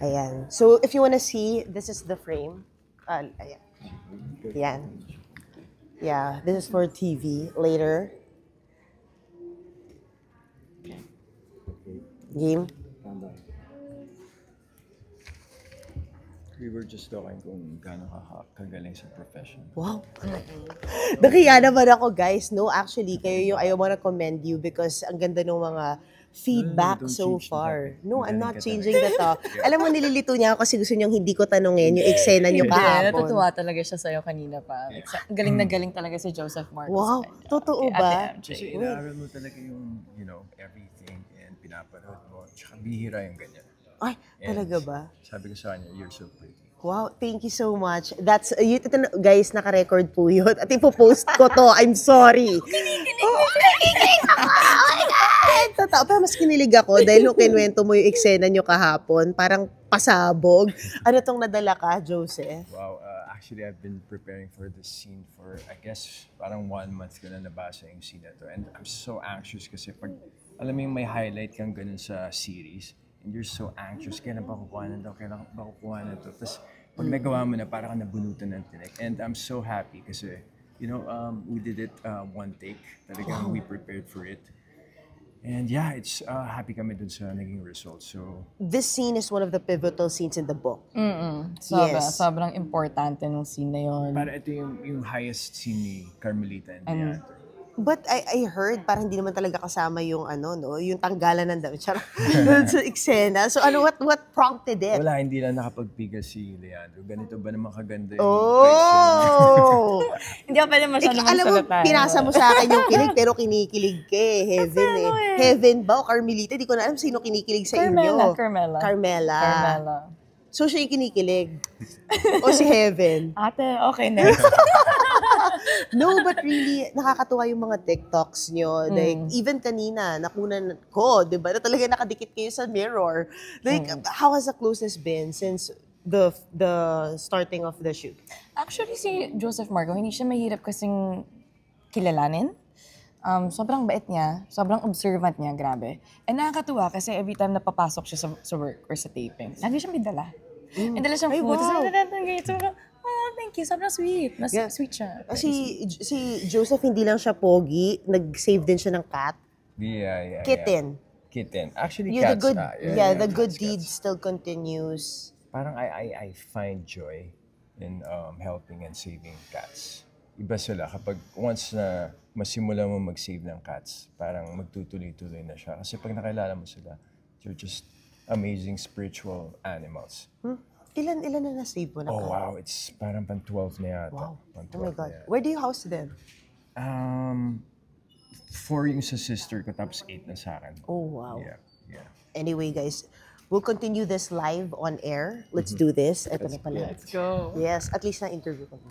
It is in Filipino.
Ayan. So, if you wanna see, this is the frame. Ayan. Yan. Yeah, this is for TV later. Game. We were just talking kung gaano kagaling sa profession. Wow. Nakiya naman ako, guys. No, actually, kayo yung I wanna commend you because ang ganda ng mga feedback don't so change the far. topic. No, I'm Magaling not ka changing the topic. Alam mo, nililito niya ako kasi gusto niyang hindi ko tanungin yung eksena niyo Hindi, kahapon. natutuwa talaga siya sa'yo kanina pa. Like, galing na galing talaga si Joseph Marcos. Wow, sa kanya. totoo Kay ba? Ate MJ. Kasi inaaral mo talaga yung, everything and pinapanood mo. Tsaka bihira yung ganyan. Ay, And talaga ba? Sabi ko sa kanya, you're so pretty. Wow, thank you so much. That's, ito, guys, naka-record po yun. At ipopost ko to. I'm sorry. Kinikilig ako! Oh my God! Totoo. Pero mas kinilig ako dahil nung kinwento mo yung eksena nyo kahapon, parang pasabog. Ano tong nadala ka, Joseph? Wow, actually I've been preparing for this scene for, I guess, parang 1 month ko na nabasa yung scene na to. And I'm so anxious kasi pag, alam mo yung may highlight kang ganun sa series, and you're so anxious, kailan ba kukuha na to, kailan ba kukuha na to. Tapos pag nagawa mo na, parang nabunutan ng tinik. And I'm so happy kasi, we did it one take. Talagang we prepared for it. And yeah, it's happy kami dun sa naging result. So, This scene is one of the pivotal scenes in the book. Sobra, Yes. sobrang importante nung scene na yun. para ito yung highest scene ni Carmelita and Leandro. But I heard parang hindi naman talaga kasama yung yung tanggalan ng damit. Charot. Doon sa eksena. So what prompted it? Wala, hindi lang nakapagpigil si Leandro. Ganito ba naman kaganda yung Oh! Hindi ako pwede masyado Alam mo, magsalita. pinasa mo sa akin yung kilig, pero kinikilig ka eh. Heaven eh. Heaven ba o Carmelita? Di ko na alam sino kinikilig sa inyo. Carmela. So siya yung kinikilig. O si Heaven. Ate, okay, next. No, but really, nakakatuwa yung mga TikToks nyo. Like, even kanina, nakunan ko, di ba? Na talaga nakadikit kayo sa mirror. Like, how has the closeness been since the starting of the shoot? Actually, si Joseph Marco, hindi siya mahirap kasing kilalanin. Sobrang bait niya, sobrang observant niya, grabe. And nakakatuwa kasi every time napapasok siya sa work or sa taping, lagi siya may dala. May dala siyang Ay, food. wow. Sobrang, thank you. Sobrang sweet. Mas Yeah. sweet siya. Si Joseph, hindi lang siya pogi, nag-save din siya ng cat. Yeah. Kitten. Kitten. Actually, The cats good, na. the good Cats. deed still continues. Parang I find joy in helping and saving cats. Iba sila kapag once na masimula mo mag-save ng cats, parang magtutuloy-tuloy na siya. Kasi pag nakilala mo sila, they're just amazing spiritual animals. Ilan na na-save mo na Oh cat? wow, it's parang pan-12 na yata. Wow. Pan-12 Oh my God. na yata. Where do you house them? 4 yung sa sister ko, tapos 8 na sa akin. Oh, wow. Yeah. Anyway, guys, we'll continue this live on air. Let's do this. Ito na pala. Let's go. Yes, at least na-interview ko na.